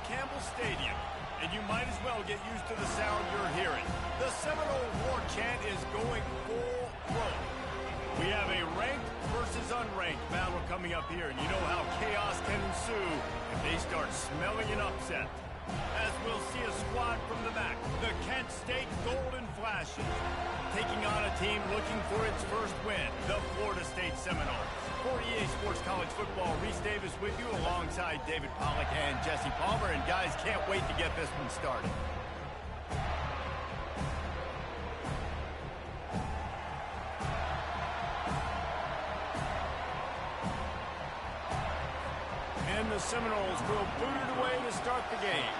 Campbell Stadium, and you might as well get used to the sound you're hearing. The Seminole war chant is going full throat. We have a ranked versus unranked battle coming up here, and you know how chaos can ensue if they start smelling an upset. As we'll see a squad from the back, the Kent State Golden Flashes, taking on a team looking for its first win, the Florida State Seminoles. For EA Sports College Football, Reese Davis with you alongside David Pollack and Jesse Palmer. And guys, can't wait to get this one started. And the Seminoles will boot it away to start the game.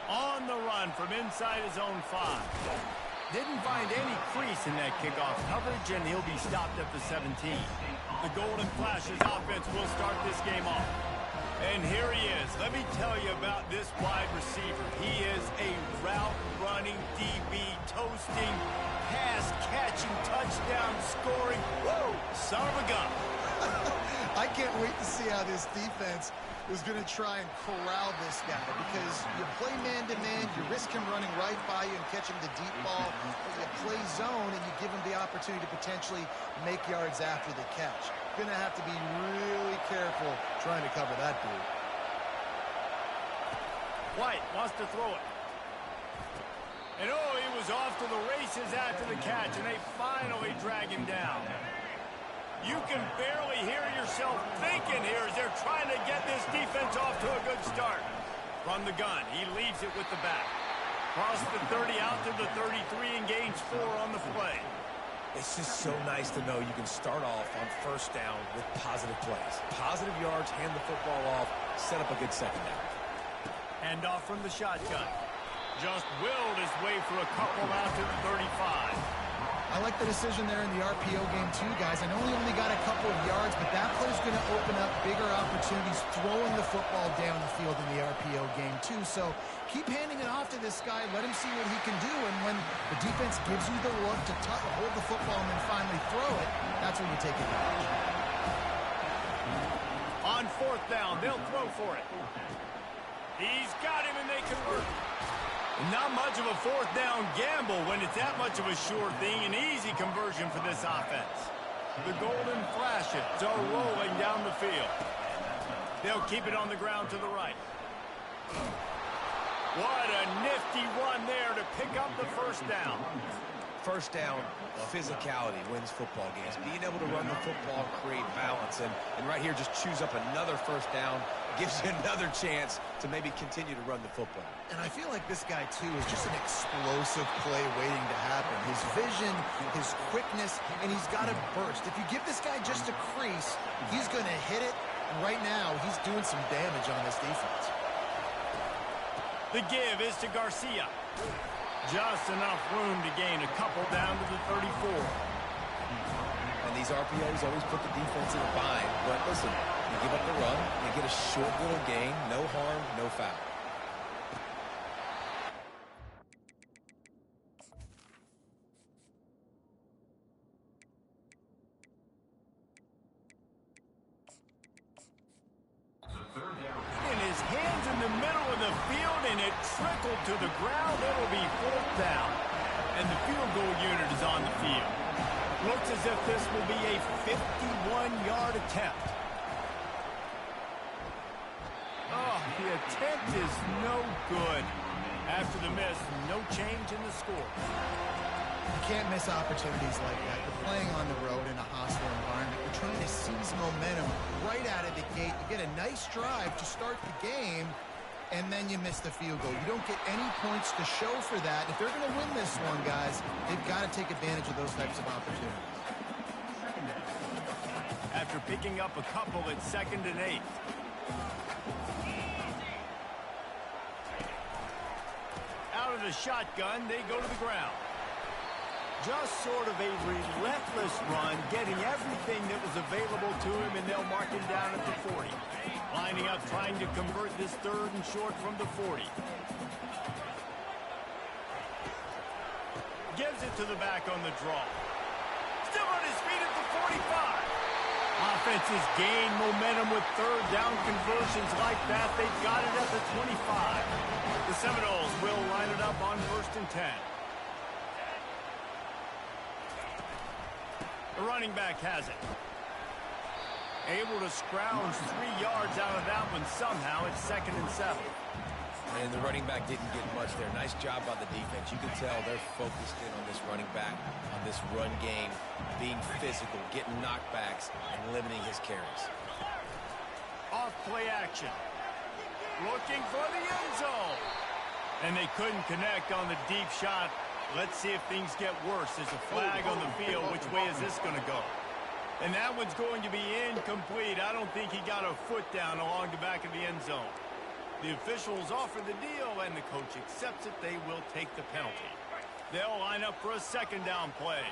On the run from inside his own 5. Didn't find any crease in that kickoff coverage, and he'll be stopped at the 17. The Golden Flashes offense will start this game off. And here he is. Let me tell you about this wide receiver. He is a route-running DB, toasting, pass-catching, touchdown-scoring, woo, son of a gun. I can't wait to see how this defense was going to try and corral this guy, because you play man-to-man, you risk him running right by you and catching the deep ball, but you play zone and you give him the opportunity to potentially make yards after the catch. Going to have to be really careful trying to cover that dude. White wants to throw it. And oh, he was off to the races after the catch, and they finally drag him down. You can barely hear yourself thinking here as they're trying to get this defense off to a good start. From the gun, he leaves it with the back. Cross the 30 out to the 33 and gains 4 on the play. It's just so nice to know you can start off on first down with positive plays. Positive yards, hand the football off, set up a good second down. Hand off from the shotgun. Just willed his way for a couple out to the 35. I like the decision there in the RPO game too, guys. I know he only got a couple of yards, but that play's going to open up bigger opportunities throwing the football down the field in the RPO game too. So keep handing it off to this guy. Let him see what he can do. And when the defense gives you the look to hold the football and then finally throw it, that's when you take advantage. On 4th down, they'll throw for it. He's got him and they convert. Not much of a 4th down gamble when it's that much of a sure thing. An easy conversion for this offense. The Golden Flashes are rolling down the field. They'll keep it on the ground to the right. What a nifty run there to pick up the first down. First down, physicality wins football games. Being able to run the football, create balance, and right here just choose up another first down, gives you another chance to maybe continue to run the football. And I feel like this guy, too, is just an explosive play waiting to happen. His vision, his quickness, and he's got a burst. If you give this guy just a crease, he's going to hit it. And right now, he's doing some damage on this defense. The give is to Garcia. Just enough room to gain a couple down to the 34. And these RPOs always put the defense in a bind. But listen, you give up the run, you get a short little gain, no harm, no foul. Trickled to the ground. It'll be 4th down. And the field goal unit is on the field. Looks as if this will be a 51-yard attempt. Oh, the attempt is no good. After the miss, no change in the score. You can't miss opportunities like that. You're playing on the road in a hostile environment. You're trying to seize momentum right out of the gate. You get a nice drive to start the game, and then you miss the field goal. You don't get any points to show for that. If they're going to win this one, guys, they've got to take advantage of those types of opportunities. After picking up a couple at 2nd and 8. Out of the shotgun, they go to the ground. Just sort of a relentless run, getting everything that was available to him, and they'll mark him down at the 40. Lining up, trying to convert this 3rd and short from the 40. Gives it to the back on the draw. Still on his feet at the 45. Offense Defenses gain momentum with third down conversions like that. They've got it at the 25. The Seminoles will line it up on 1st and 10. The running back has it. Able to scrounge 3 yards out of that one somehow. It's 2nd and 7. And the running back didn't get much there. Nice job by the defense. You can tell they're focused in on this running back, on this run game, being physical, getting knockbacks, and limiting his carries. Off play action. Looking for the end zone. And they couldn't connect on the deep shot. Let's see if things get worse. There's a flag on the field. Which way is this going to go? And that one's going to be incomplete. I don't think he got a foot down along the back of the end zone. The officials offer the deal, and the coach accepts it. They will take the penalty. They'll line up for a 2nd down play.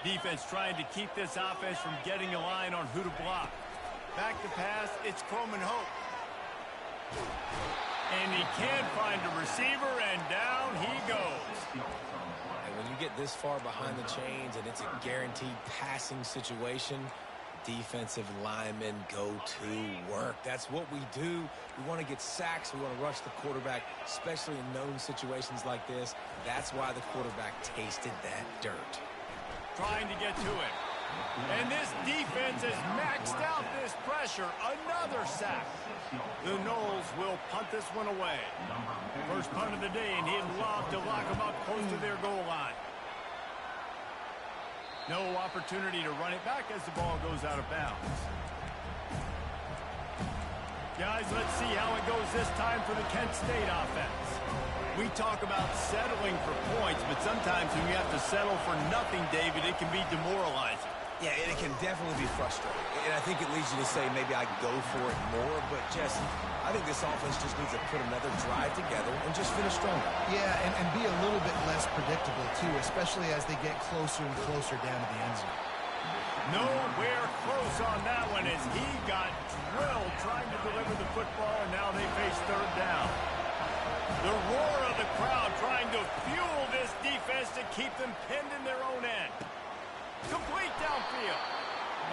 Defense trying to keep this offense from getting a line on who to block. Back to pass, it's Coleman Hope. And he can't find a receiver, and down he goes. And when you get this far behind the chains and it's a guaranteed passing situation, defensive linemen go to work. That's what we do. We want to get sacks. We want to rush the quarterback, especially in known situations like this. That's why the quarterback tasted that dirt. Trying to get to it. And this defense has maxed out this pressure. Another sack. The Noles will punt this one away. First punt of the day, and he'd love to lock them up close to their goal line. No opportunity to run it back as the ball goes out of bounds. Guys, let's see how it goes this time for the Kent State offense. We talk about settling for points, but sometimes when you have to settle for nothing, David, it can be demoralizing. Yeah, and it can definitely be frustrating. And I think it leads you to say maybe I go for it more. But, Jesse, I think this offense just needs to put another drive together and just finish stronger. Yeah, and be a little bit less predictable, too, especially as they get closer and closer down to the end zone. Nowhere close on that one as he got drilled trying to deliver the football, and now they face 3rd down. The roar of the crowd trying to fuel this defense to keep them pinned in their own end. Complete downfield.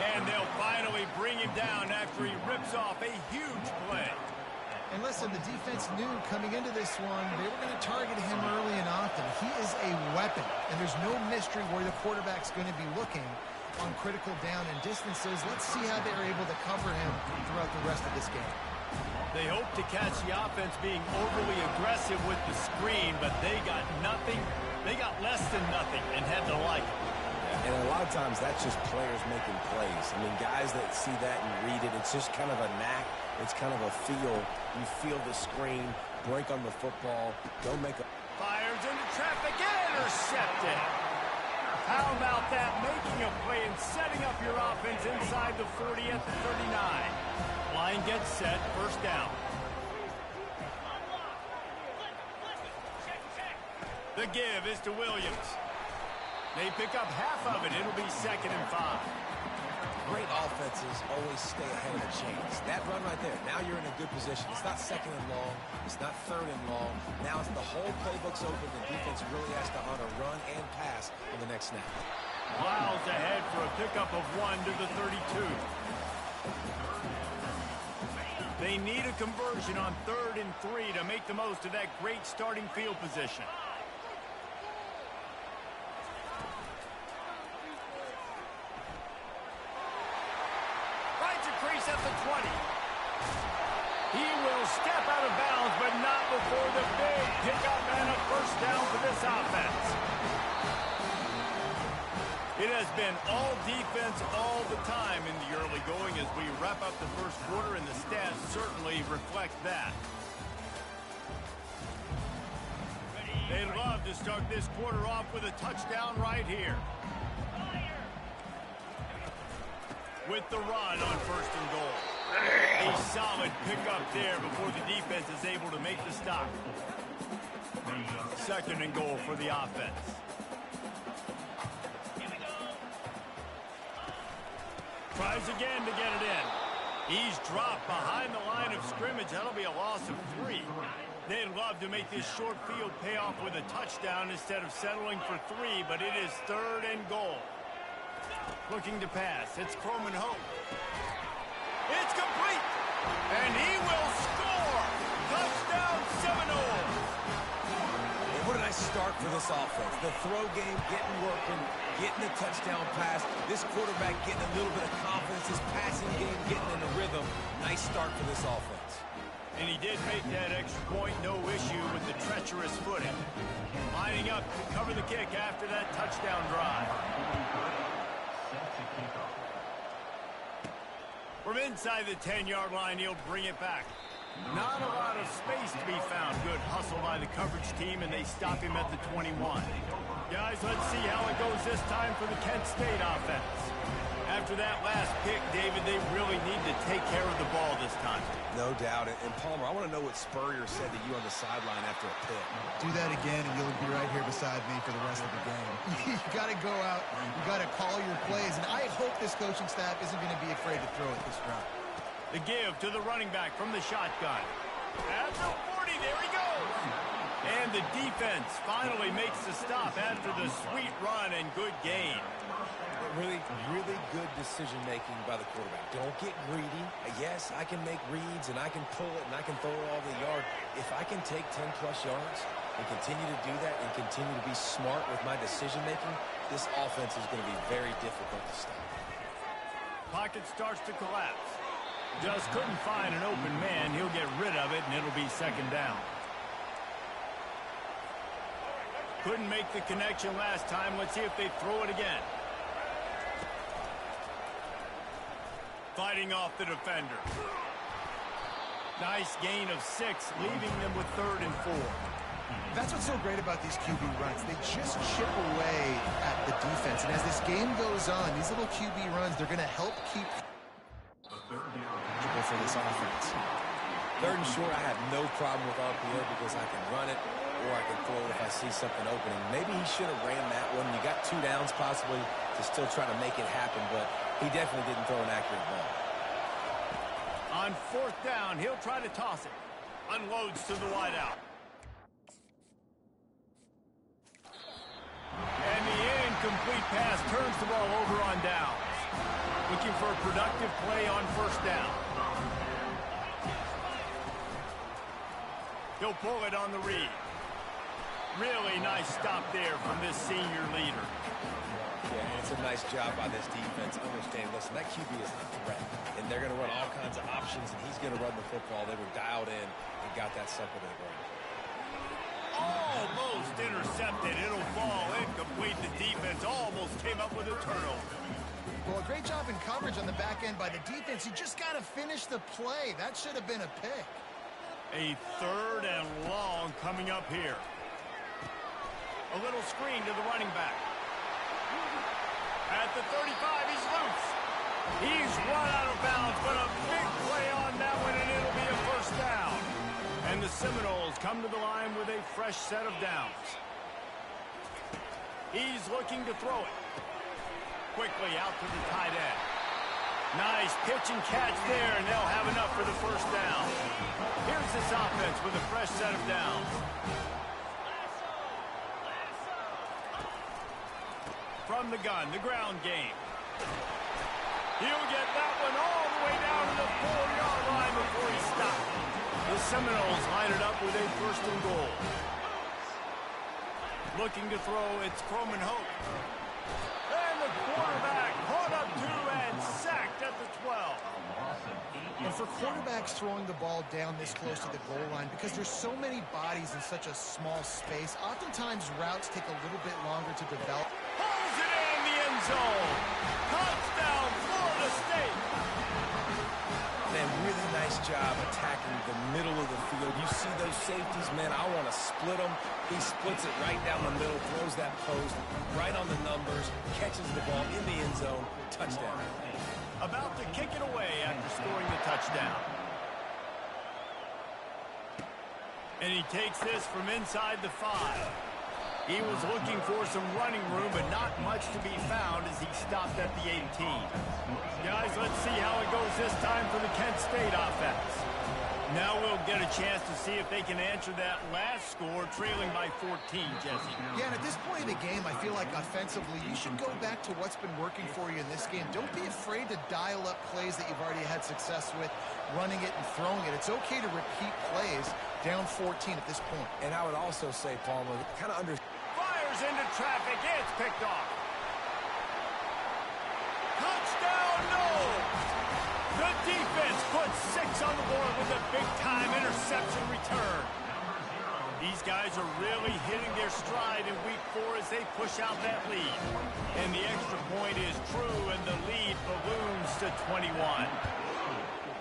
And they'll finally bring him down after he rips off a huge play. And listen, the defense knew coming into this one, they were going to target him early and often. He is a weapon, and there's no mystery where the quarterback's going to be looking on critical down and distances. Let's see how they're able to cover him throughout the rest of this game. They hope to catch the offense being overly aggressive with the screen, but they got nothing. They got less than nothing and had to like it. And a lot of times that's just players making plays. I mean, guys that see that and read it, it's just kind of a knack. It's kind of a feel. You feel the screen, break on the football, go make a... Fires into traffic, intercepted. How about that? Making a play and setting up your offense inside the 40 at the 39. Line gets set, 1st down. The give is to Williams. They pick up half of it. It'll be 2nd and 5. Great offenses always stay ahead of the chains. That run right there, now you're in a good position. It's not 2nd and long. It's not 3rd and long. Now it's the whole playbook's open. The defense really has to honor run and pass on the next snap. Miles ahead for a pickup of 1 to the 32. They need a conversion on 3rd and 3 to make the most of that great starting field position. Crease at the 20. He will step out of bounds, but not before the big pickup and a 1st down for this offense. It has been all defense all the time in the early going as we wrap up the 1st quarter, and the stats certainly reflect that. They'd love to start this quarter off with a touchdown right here. With the run on 1st and goal. A solid pickup there before the defense is able to make the stop. 2nd and goal for the offense. Tries again to get it in. He's dropped behind the line of scrimmage. That'll be a loss of 3. They'd love to make this short field pay off with a touchdown instead of settling for 3, but it is 3rd and goal. Looking to pass. It's Croman Hope. It's complete. And he will score. Touchdown Seminoles. And what a nice start for this offense. The throw game getting working, getting the touchdown pass. This quarterback getting a little bit of confidence. His passing game getting in a rhythm. Nice start for this offense. And he did make that extra point. No issue with the treacherous footing. Lining up to cover the kick after that touchdown drive. From inside the 10-yard line, he'll bring it back. Not a lot of space to be found. Good hustle by the coverage team, and they stop him at the 21. Guys, let's see how it goes this time for the Kent State offense. After that last pick, David, they really need to take care of the ball this time. No doubt. And Palmer, I want to know what Spurrier said to you on the sideline after a pick. Do that again, and you'll be right here beside me for the rest of the game. You got to go out. You got to call your plays, and I hope this coaching staff isn't going to be afraid to throw it this route. The give to the running back from the shotgun. At the 40, there he goes. And the defense finally makes the stop after the sweet run and good gain. Really good decision-making by the quarterback. Don't get greedy. Yes, I can make reads, and I can pull it, and I can throw it all the yard. If I can take 10-plus yards and continue to do that and continue to be smart with my decision-making, this offense is going to be very difficult to stop. Pocket starts to collapse. Just couldn't find an open man. He'll get rid of it, and it'll be second down. Couldn't make the connection last time. Let's see if they throw it again. Fighting off the defender. Nice gain of 6, leaving them with 3rd and 4. That's what's so great about these QB runs. They just chip away at the defense. And as this game goes on, these little QB runs, they're going to help keep for this offense. 3rd and short, I have no problem with RPO because I can run it or I can throw it if I see something opening. Maybe he should have ran that one. You got 2 downs possibly to still try to make it happen, but he definitely didn't throw an accurate ball. On 4th down, he'll try to toss it. Unloads to the wideout. And the incomplete pass turns the ball over on downs. Looking for a productive play on 1st down. He'll pull it on the read. Really nice stop there from this senior leader. Yeah, it's a nice job by this defense. Understand, listen, that QB is a threat, and they're going to run all kinds of options, and he's going to run the football. They were dialed in and got that sucker to the ground. Almost intercepted. It'll fall incomplete. The defense almost came up with a turnover. Well, a great job in coverage on the back end by the defense. You just got to finish the play. That should have been a pick. A 3rd and long coming up here. A little screen to the running back. At the 35, he's loose. He's run out of bounds, but a big play on that one, and it'll be a 1st down. And the Seminoles come to the line with a fresh set of downs. He's looking to throw it. Quickly out to the tight end. Nice pitch and catch there, and they'll have enough for the 1st down. Here's this offense with a fresh set of downs. From the gun, the ground game. He'll get that one all the way down to the 4-yard line before he stopped. The Seminoles line it up with a 1st and goal. Looking to throw, it's Croman Hope. And the quarterback caught up to and sacked at the 12. And for quarterbacks throwing the ball down this close to the goal line, because there's so many bodies in such a small space, oftentimes routes take a little bit longer to develop. Pulls it in the end zone. Touchdown, Florida State. Man, really nice job attacking the middle of the field. You see those safeties, man, I want to split them. He splits it right down the middle, throws that post right on the numbers, catches the ball in the end zone, touchdown. About to kick it away after scoring the touchdown. And he takes this from inside the 5. He was looking for some running room, but not much to be found as he stopped at the 18. Guys, let's see how it goes this time for the Kent State offense. Now we'll get a chance to see if they can answer that last score, trailing by 14, Jesse. Yeah, and at this point in the game, I feel like offensively, you should go back to what's been working for you in this game. Don't be afraid to dial up plays that you've already had success with, running it and throwing it. It's okay to repeat plays down 14 at this point. And I would also say, Palmer, kind of fires into traffic. It's picked off. Touchdown, no! The defense puts 6 on the board with a big-time interception return. These guys are really hitting their stride in week 4 as they push out that lead. And the extra point is true, and the lead balloons to 21.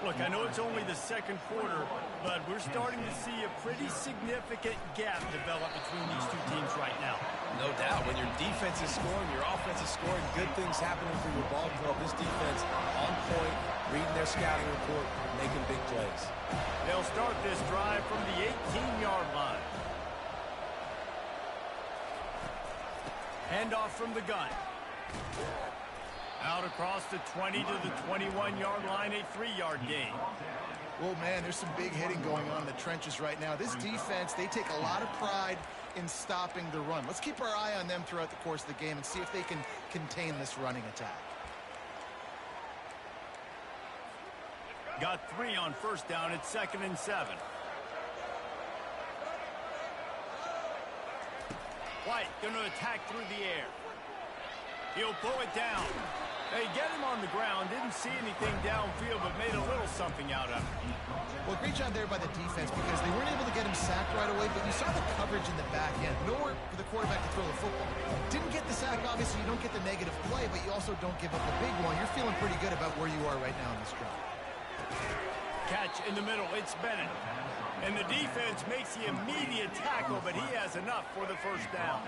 Look, I know it's only the second quarter, but we're starting to see a pretty significant gap develop between these two teams right now. No doubt. When your defense is scoring, your offense is scoring, good things happening for your ball club. This defense on point, reading their scouting report, making big plays. They'll start this drive from the 18-yard line. Handoff from the gun. Out across the 20 to the 21-yard line, a 3-yard gain. Well, man, there's some big hitting going on in the trenches right now. This defense, they take a lot of pride in stopping the run. Let's keep our eye on them throughout the course of the game and see if they can contain this running attack. Got 3 on first down. It's 2nd and 7. White going to attack through the air. He'll pull it down. They get him on the ground. Didn't see anything downfield, but made a little something out of it. Well, great job there by the defense because they weren't able to get him sacked right away, but you saw the coverage in the back end. Nowhere for the quarterback to throw the football. Didn't get the sack, obviously. You don't get the negative play, but you also don't give up a big one. You're feeling pretty good about where you are right now in this drive. Catch in the middle. It's Bennett. And the defense makes the immediate tackle, but he has enough for the first down.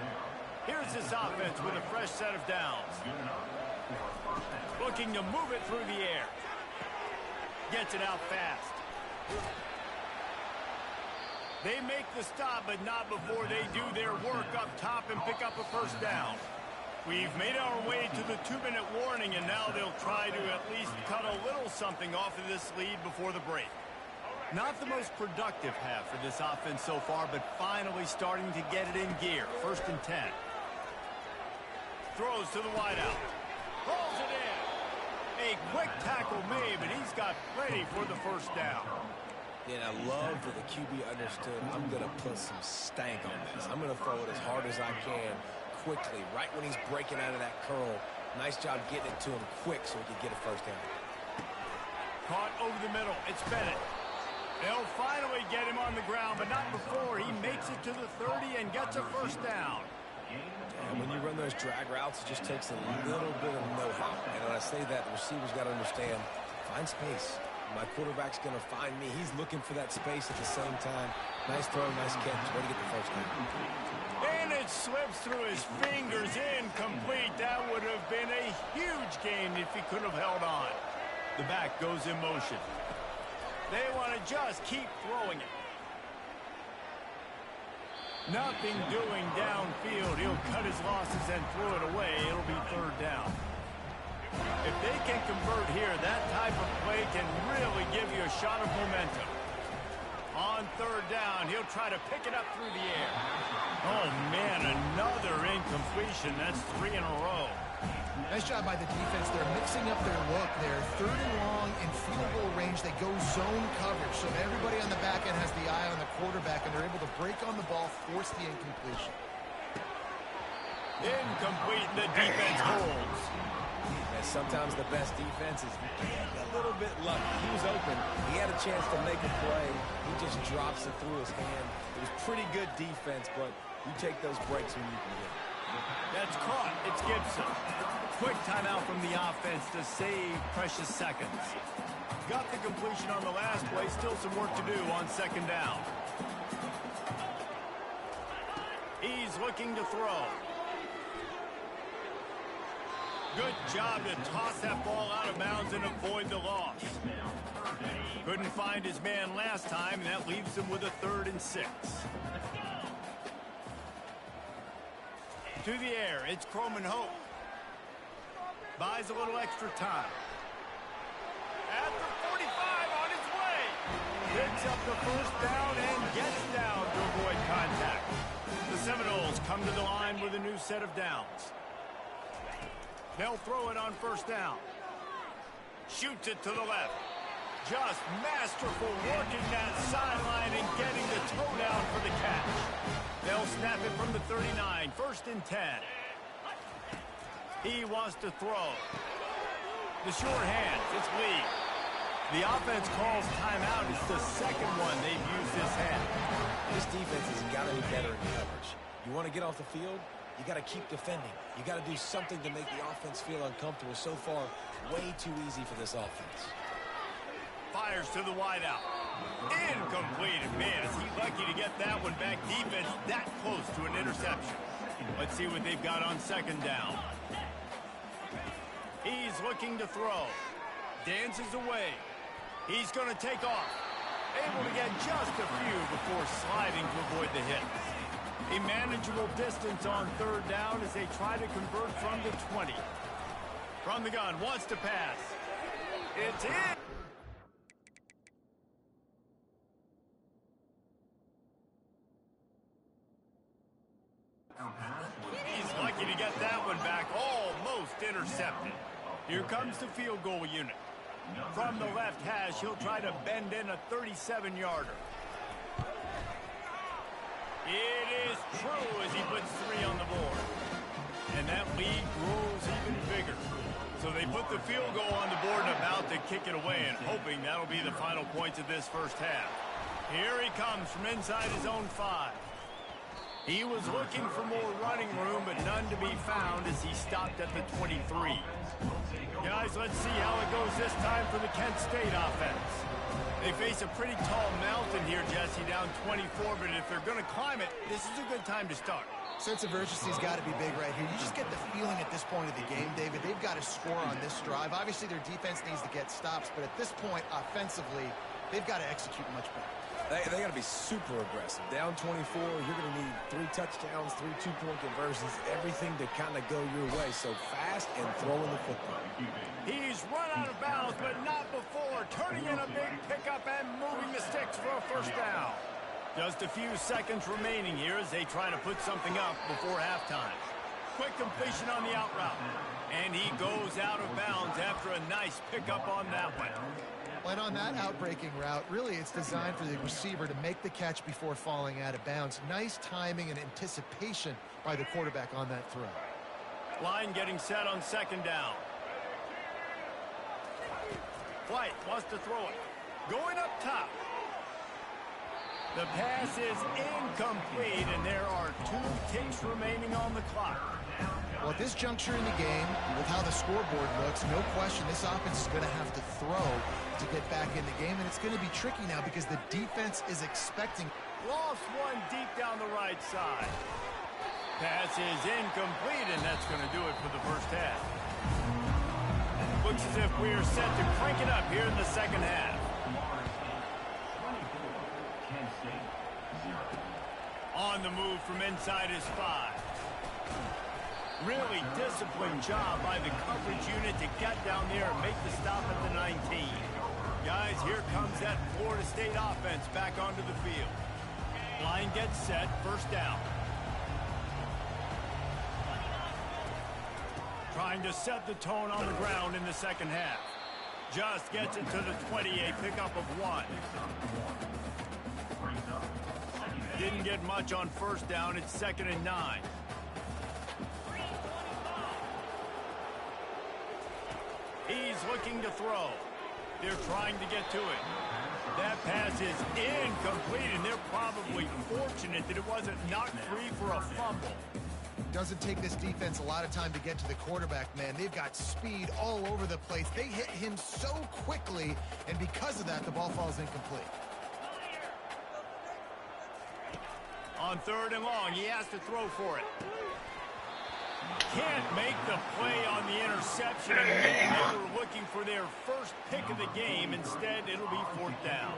Here's this offense with a fresh set of downs. Looking to move it through the air. Gets it out fast. They make the stop, but not before they do their work up top and pick up a first down. We've made our way to the 2-minute warning, and now they'll try to at least cut a little something off of this lead before the break. Not the most productive half for this offense so far, but finally starting to get it in gear. 1st and 10. Throws to the wideout. Rolls it in. A quick tackle made, but he's got plenty for the first down. And I love that the QB understood, I'm going to put some stank on this. I'm going to throw it as hard as I can quickly, right when he's breaking out of that curl. Nice job getting it to him quick so he could get a first down. Caught over the middle. It's Bennett. They'll finally get him on the ground, but not before he makes it to the 30 and gets a first down. And when you run those drag routes, it just takes a little bit of know-how. And when I say that, the receiver's got to understand, find space. My quarterback's going to find me. He's looking for that space at the same time. Nice throw, nice catch. Way to get the first down. And it slips through his fingers, incomplete. That would have been a huge gain if he could have held on. The back goes in motion. They want to just keep throwing it. Nothing doing downfield. He'll cut his losses and throw it away. It'll be 3rd down. If they can convert here, that type of play can really give you a shot of momentum. On 3rd down, he'll try to pick it up through the air. Oh, man, another incompletion. That's 3 in a row. Nice job by the defense. They're mixing up their look there. 3rd and long in field goal range. They go zone coverage. So everybody on the back end has the eye on the quarterback, and they're able to break on the ball, force the incompletion. Incomplete. The defense holds. And sometimes the best defense is a little bit lucky. He was open. He had a chance to make a play. He just drops it through his hand. It was pretty good defense, but you take those breaks when you can get it. That's caught. It's Gibson. Quick timeout from the offense to save precious seconds. Got the completion on the last play. Still some work to do on 2nd down. He's looking to throw. Good job to toss that ball out of bounds and avoid the loss. Couldn't find his man last time, and that leaves him with a 3rd and 6. To the air, it's Croman Hope. Buys a little extra time. At the 45, on his way. Picks up the first down and gets down to avoid contact. The Seminoles come to the line with a new set of downs. They'll throw it on first down. Shoots it to the left. Just masterful working that sideline and getting the toe down for the catch. They'll snap it from the 39, 1st and 10. He wants to throw. The short hand, it's Lee. The offense calls timeout. It's the second one they've used this half. This defense has got to be better in coverage. You want to get off the field, you got to keep defending. You got to do something to make the offense feel uncomfortable. So far, way too easy for this offense. Fires to the wideout. Incomplete. Man, is he lucky to get that one back. Defense that close to an interception. Let's see what they've got on second down. He's looking to throw. Dances away. He's going to take off. Able to get just a few before sliding to avoid the hit. A manageable distance on third down as they try to convert from the 20. From the gun, wants to pass. It's in. He's lucky to get that one back. Almost intercepted. Here comes the field goal unit. From the left hash, he'll try to bend in a 37-yarder. It is true as he puts 3 on the board. And that lead grows even bigger. So they put the field goal on the board and about to kick it away and hoping that'll be the final points of this first half. Here he comes from inside his own 5. He was looking for more running room, but none to be found as he stopped at the 23. Guys, let's see how it goes this time for the Kent State offense. They face a pretty tall mountain here, Jesse, down 24, but if they're going to climb it, this is a good time to start. Sense of urgency's got to be big right here. You just get the feeling at this point of the game, David, they've got to score on this drive. Obviously, their defense needs to get stops, but at this point, offensively, they've got to execute much better. They got to be super aggressive. Down 24, you're going to need 3 touchdowns, 3 two-point conversions, everything to kind of go your way. So fast and throwing the football. He's run out of bounds, but not before. Turning in a big pickup and moving the sticks for a first down. Just a few seconds remaining here as they try to put something up before halftime. Quick completion on the out route. And he goes out of bounds after a nice pickup on that one. And on that outbreaking route, really it's designed for the receiver to make the catch before falling out of bounds. Nice timing and anticipation by the quarterback on that throw. Line getting set on second down. White wants to throw it. Going up top. The pass is incomplete, and there are 2 ticks remaining on the clock. Well, at this juncture in the game, with how the scoreboard looks, no question this offense is going to have to throw to get back in the game, and it's going to be tricky now because the defense is expecting. Lost one deep down the right side. Pass is incomplete, and that's going to do it for the first half. Looks as if we are set to crank it up here in the second half. On the move from inside his 5. Really disciplined job by the coverage unit to get down there and make the stop at the 19. Guys, here comes that Florida State offense back onto the field. Line gets set, first down. Trying to set the tone on the ground in the second half. Just gets it to the 20, a pickup of 1. Didn't get much on first down. It's 2nd and 9. He's looking to throw. They're trying to get to it. That pass is incomplete, and they're probably fortunate that it wasn't knocked free for a fumble. Doesn't take this defense a lot of time to get to the quarterback, man. They've got speed all over the place. They hit him so quickly, and because of that, the ball falls incomplete. On 3rd and long, he has to throw for it. Can't make the play on the interception. They were looking for their first pick of the game. Instead, it'll be 4th down.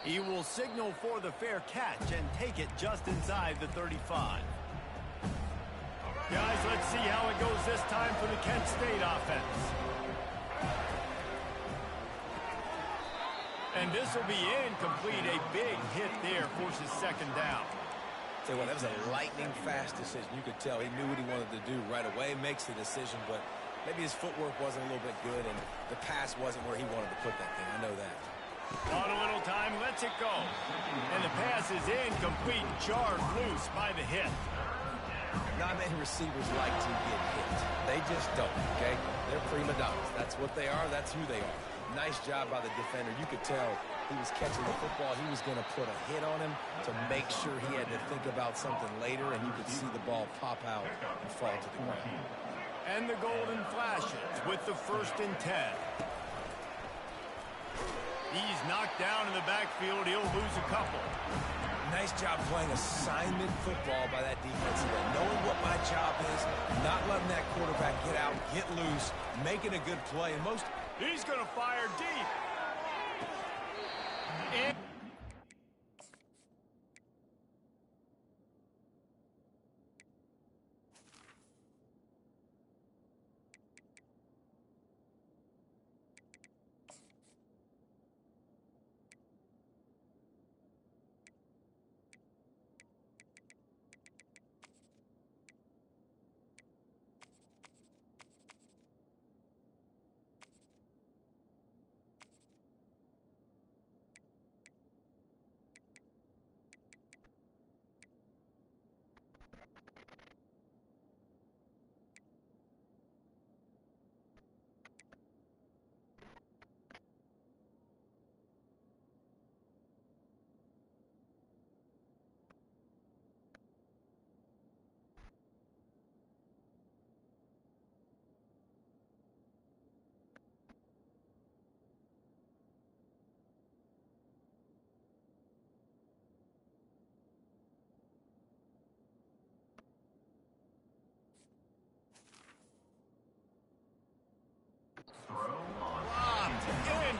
He will signal for the fair catch and take it just inside the 35. Guys, let's see how it goes this time for the Kent State offense. And this will be incomplete. A big hit there forces second down. Tell you what, that was a lightning-fast decision. You could tell he knew what he wanted to do right away, makes the decision, but maybe his footwork wasn't a little bit good, and the pass wasn't where he wanted to put that thing. I know that. On a little time, lets it go. And the pass is incomplete, jarred loose by the hit. Not many receivers like to get hit. They just don't, okay? They're prima donnas. That's what they are. That's who they are. Nice job by the defender. You could tell he was catching the football. He was going to put a hit on him to make sure he had to think about something later, and you could see the ball pop out and fall to the ground. And the Golden Flashes with the 1st and 10. He's knocked down in the backfield. He'll lose a couple. Nice job playing assignment football by that defensive end. Knowing what my job is, not letting that quarterback get out, get loose, making a good play. And he's going to fire deep. And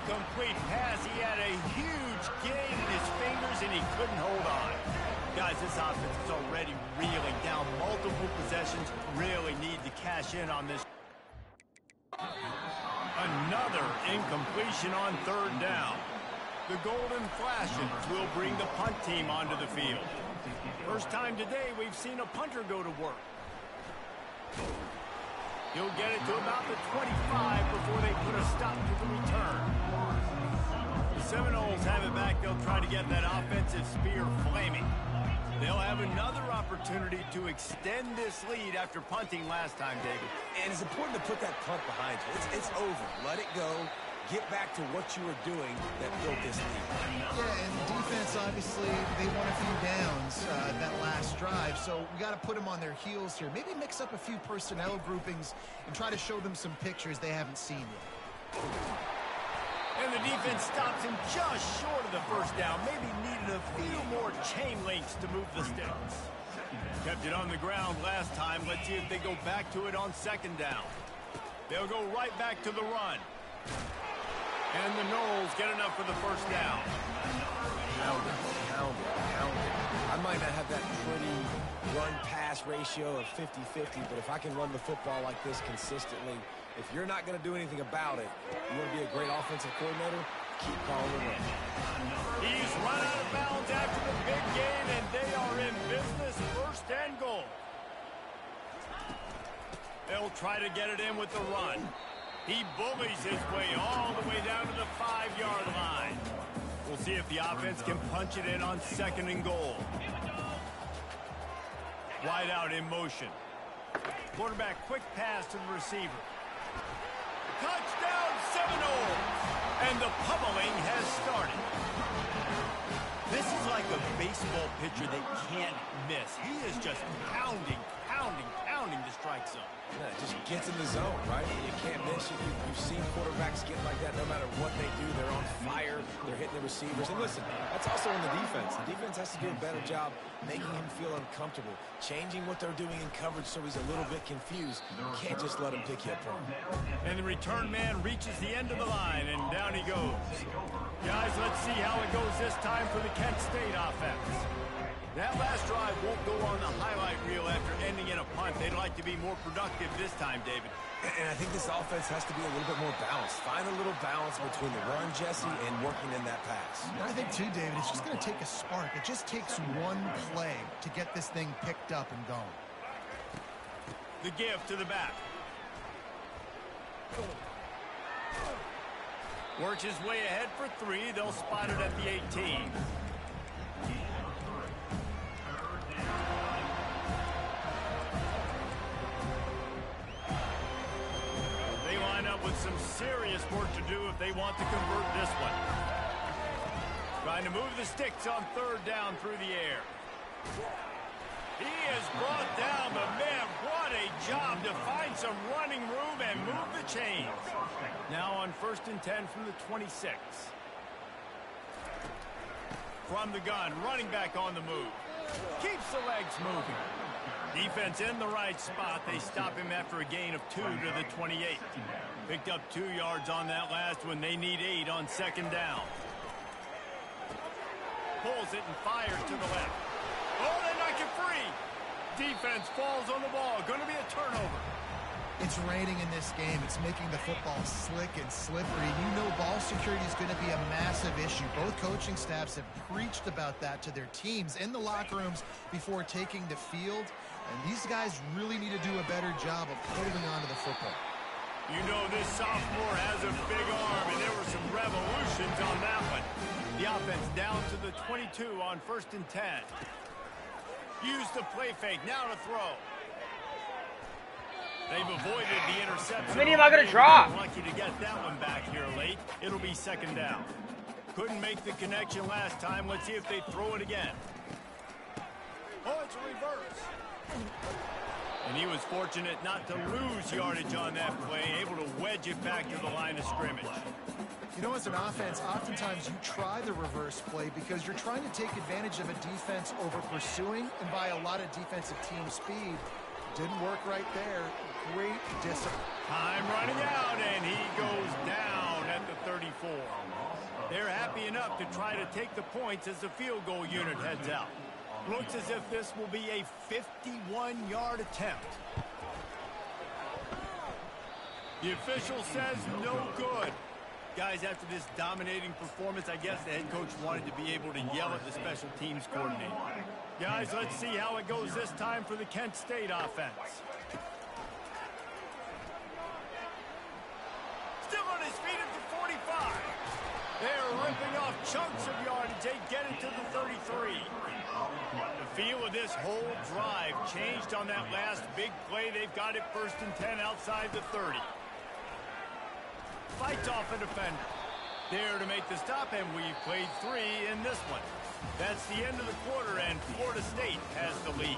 incomplete pass. He had a huge gain in his fingers, and he couldn't hold on. Guys, this offense is already reeling down multiple possessions. Really need to cash in on this. Another incompletion on 3rd down. The Golden Flashes will bring the punt team onto the field. First time today we've seen a punter go to work. He'll get it to about the 25 before they put a stop to the return. The Seminoles have it back. They'll try to get that offensive spear flaming. They'll have another opportunity to extend this lead after punting last time, David. And it's important to put that punt behind you. It's over. Let it go. Get back to what you were doing that built this lead. Yeah, and the defense, obviously, they won a few downs that last drive, so we got to put them on their heels here. Maybe mix up a few personnel groupings and try to show them some pictures they haven't seen yet. And the defense stops him just short of the 1st down. Maybe needed a few more chain links to move the sticks. Kept it on the ground last time. Let's see if they go back to it on 2nd down. They'll go right back to the run. And the Noles get enough for the 1st down. Pound it. I might not have that pretty run-pass ratio of 50-50, but if I can run the football like this consistently, if you're not going to do anything about it, you want to be a great offensive coordinator, keep calling the run. He's run out of bounds after the big gain, and they are in business. 1st and goal. They'll try to get it in with the run. He bullies his way all the way down to the 5-yard line. We'll see if the offense can punch it in on 2nd and goal. Wide out in motion. Quarterback quick pass to the receiver. Touchdown Seminoles! And the pummeling has started. This is like a baseball pitcher they can't miss. He is just pounding the strike zone. Yeah, it just gets in the zone, right? You can't miss it. You've seen quarterbacks get like that no matter what they do. They're on fire. They're hitting the receivers. And listen, that's also on the defense. The defense has to do a better job making him feel uncomfortable, changing what they're doing in coverage so he's a little bit confused. You can't just let him pick you apart. And the return man reaches the end of the line, and down he goes. Guys, let's see how it goes this time for the Kent State offense. That last drive won't go on the highlight reel after ending in a punt. punt. They'd like to be more productive this time, David. And I think this offense has to be a little bit more balanced. Find a little balance between the run, Jesse, and working in that pass. I think, too, David, it's just going to take a spark. It just takes one play to get this thing picked up and going. The give to the back. Works his way ahead for 3. They'll spot it at the 18. They line up with some serious work to do if they want to convert this one. Trying to move the sticks on 3rd down through the air. He is brought down, but man, what a job to find some running room and move the chains. Now on 1st and 10 from the 26. From the gun, running back on the move. Keeps the legs moving. Defense in the right spot. They stop him after a gain of 2 to the 28. Picked up 2 yards on that last one. They need 8 on 2nd down. Pulls it and fires to the left. Oh, they knock it free. Defense falls on the ball. Going to be a turnover. It's raining in this game. It's making the football slick and slippery. You know ball security is going to be a massive issue. Both coaching staffs have preached about that to their teams in the locker rooms before taking the field. And these guys really need to do a better job of holding on to the football. You know this sophomore has a big arm, and there were some revolutions on that one. The offense down to the 22 on 1st and 10. Use the play fake. Now to throw. They've avoided the interception. How many am I going to drop? Lucky to get that one back here late. It'll be 2nd down. Couldn't make the connection last time. Let's see if they throw it again. Oh, it's a reverse. And he was fortunate not to lose yardage on that play, able to wedge it back to the line of scrimmage. You know, as an offense, oftentimes you try the reverse play because you're trying to take advantage of a defense over pursuing and by a lot of defensive team speed. Didn't work right there. Great discipline. Time running out, and he goes down at the 34. They're happy enough to try to take the points as the field goal unit heads out. Looks as if this will be a 51-yard attempt. The official says no good. Guys, after this dominating performance, I guess the head coach wanted to be able to yell at the special teams coordinator. Guys, let's see how it goes this time for the Kent State offense. Still on his feet at the 45. They're ripping off chunks of yardage. They get it to the 33. The feel of this whole drive changed on that last big play. They've got it 1st and 10 outside the 30. Fights off a defender. There to make the stop, and we've played 3 in this one. That's the end of the quarter, and Florida State has the lead.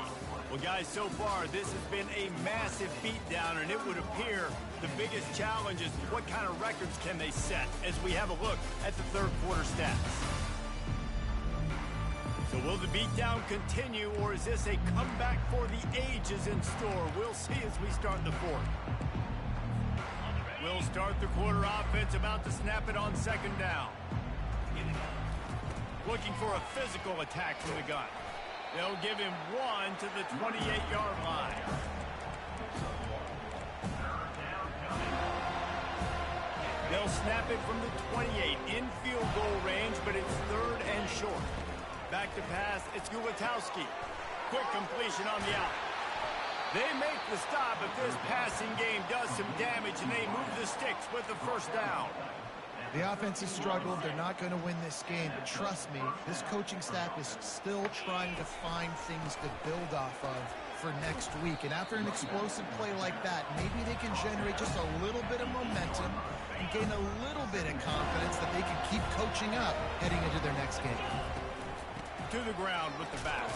Well, guys, so far, this has been a massive beatdown, and it would appear the biggest challenge is what kind of records can they set as we have a look at the 3rd quarter stats. So will the beatdown continue, or is this a comeback for the ages in store? We'll see as we start the 4th. We'll start the quarter offense, about to snap it on 2nd down. Looking for a physical attack from the gun. They'll give him 1 to the 28-yard line. They'll snap it from the 28 in field goal range, but it's 3rd and short. Back to pass, it's Gulatowski. Quick completion on the out. They make the stop, but this passing game does some damage, and they move the sticks with the 1st down. The offense has struggled. They're not going to win this game, but trust me, this coaching staff is still trying to find things to build off of for next week. And after an explosive play like that, maybe they can generate just a little bit of momentum and gain a little bit of confidence that they can keep coaching up heading into their next game. To the ground with the back.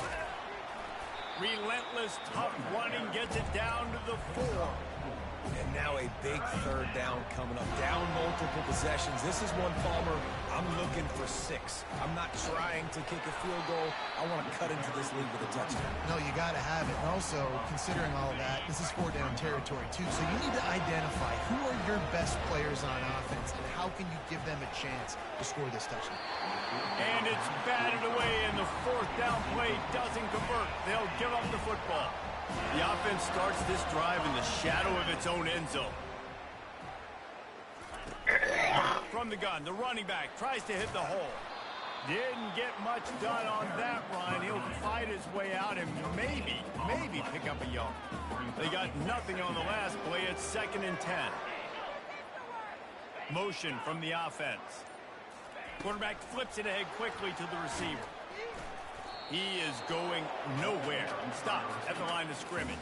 Relentless, tough running gets it down to the 4. And now a big 3rd down coming up. Down multiple possessions. This is one, Palmer, I'm looking for 6. I'm not trying to kick a field goal. I want to cut into this lead with a touchdown. No, you got to have it. And also, considering all of that, this is 4-down territory, too. So you need to identify who are your best players on offense and how can you give them a chance to score this touchdown. And it's batted away, and the 4th down play doesn't convert. They'll give up the football. The The offense starts this drive in the shadow of its own end zone. From the gun, the running back tries to hit the hole. Didn't get much done on that run. He'll fight his way out and maybe pick up a yard. They got nothing on the last play. It's 2nd and 10. Motion from the offense. Quarterback flips it ahead quickly to the receiver. He is going nowhere. Stopped at the line of scrimmage.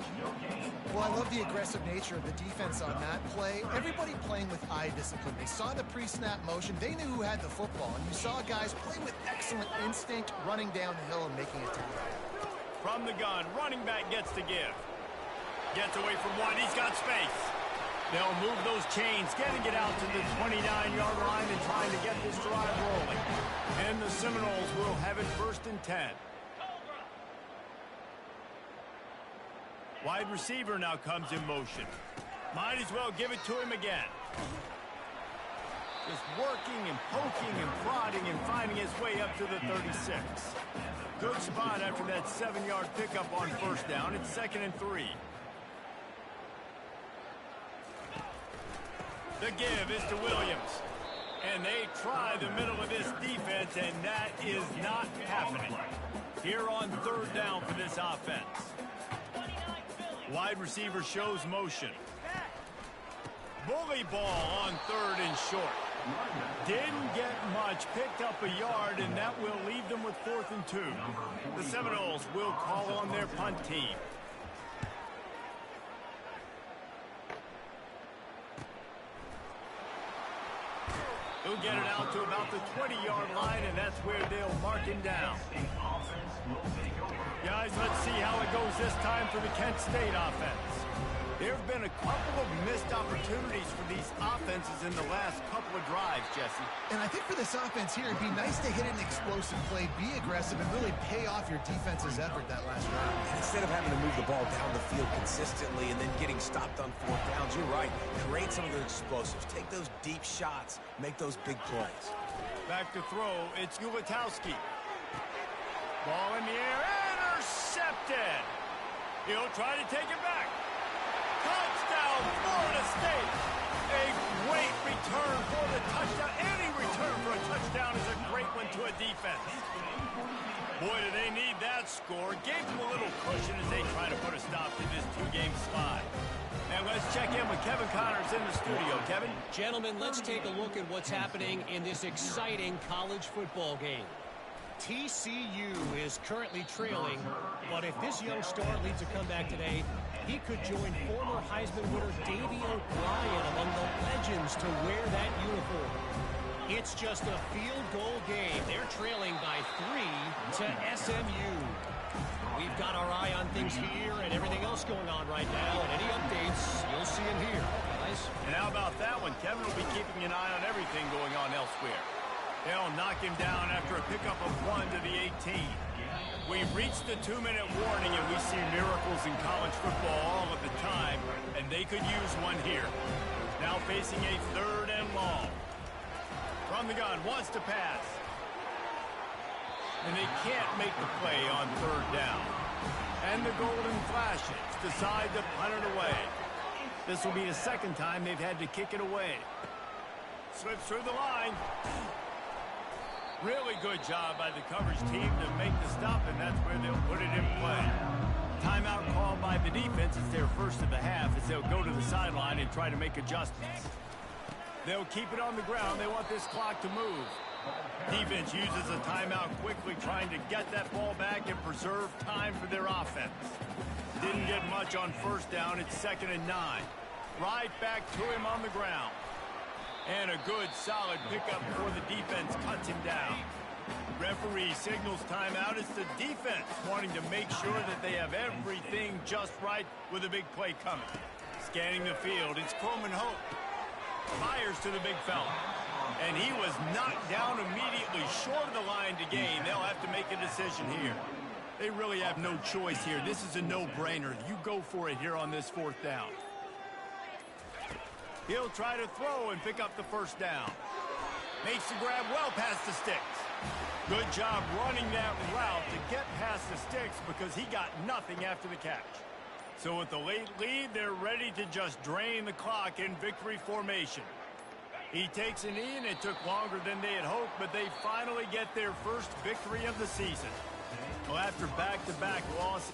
Well, I love the aggressive nature of the defense on that play. Everybody playing with eye discipline. They saw the pre-snap motion. They knew who had the football. And you saw guys play with excellent instinct, running down the hill and making a tackle. From the gun, running back gets to give. Gets away from one. He's got space. They'll move those chains, getting it out to the 29-yard line and trying to get this drive rolling. And the Seminoles will have it 1st and 10. Wide receiver now comes in motion. Might as well give it to him again. Just working and poking and prodding and finding his way up to the 36. Good spot after that 7-yard pickup on 1st down. It's 2nd and 3. The give is to Williams. And they try the middle of this defense, and that is not happening. Here on 3rd down for this offense. Wide receiver shows motion. Bully ball on 3rd and short. Didn't get much, picked up a yard, and that will leave them with 4th and 2. The Seminoles will call on their punt team. He'll get it out to about the 20-yard line, and that's where they'll mark him down. Guys, let's see how it goes this time for the Kent State offense. There have been a couple of missed opportunities for these offenses in the last couple of drives, Jesse. And I think for this offense here, it'd be nice to hit an explosive play, be aggressive, and really pay off your defense's effort that last drive. And instead of having to move the ball down the field consistently and then getting stopped on 4th downs, you're right. Create some of those explosives. Take those deep shots. Make those big plays. Back to throw. It's Ulatowski. Ball in the air. Intercepted. He'll try to take it back. Touchdown, Florida State. A great return for the touchdown. Any return for a touchdown is a great one to a defense. Boy, do they need that score. Gave them a little cushion as they try to put a stop to this 2-game slide. And let's check in with Kevin Connors in the studio. Kevin? Gentlemen, let's take a look at what's happening in this exciting college football game. TCU is currently trailing, but if this young star leads a comeback today, he could join former Heisman winner Davey O'Brien among the legends to wear that uniform. It's just a field goal game. They're trailing by 3 to SMU. We've got our eye on things here and everything else going on right now, and any updates, you'll see them here, guys. And how about that one? Kevin will be keeping an eye on everything going on elsewhere. They'll knock him down after a pickup of 1 to the 18. We've reached the 2-minute warning, and we see miracles in college football all of the time, and they could use one here. Now facing a 3rd and long. From the gun, wants to pass. And they can't make the play on 3rd down. And the Golden Flashes decide to punt it away. This will be the 2nd time they've had to kick it away. Slips through the line. Really good job by the coverage team to make the stop, and that's where they'll put it in play. Timeout called by the defense. It's their first of the half as they'll go to the sideline and try to make adjustments. They'll keep it on the ground. They want this clock to move. Defense uses a timeout quickly, trying to get that ball back and preserve time for their offense. Didn't get much on 1st down. It's 2nd and 9. Right back to him on the ground. And a good, solid pickup before the defense cuts him down. Referee signals timeout. It's the defense wanting to make sure that they have everything just right with a big play coming. Scanning the field, it's Coleman Hope. Fires to the big fella. And he was knocked down immediately short of the line to gain. They'll have to make a decision here. They really have no choice here. This is a no-brainer. You go for it here on this 4th down. He'll try to throw and pick up the 1st down. Makes the grab well past the sticks. Good job running that route to get past the sticks because he got nothing after the catch. So with the late lead, they're ready to just drain the clock in victory formation. He takes a knee, and it took longer than they had hoped, but they finally get their first victory of the season. Well, after back-to-back losses.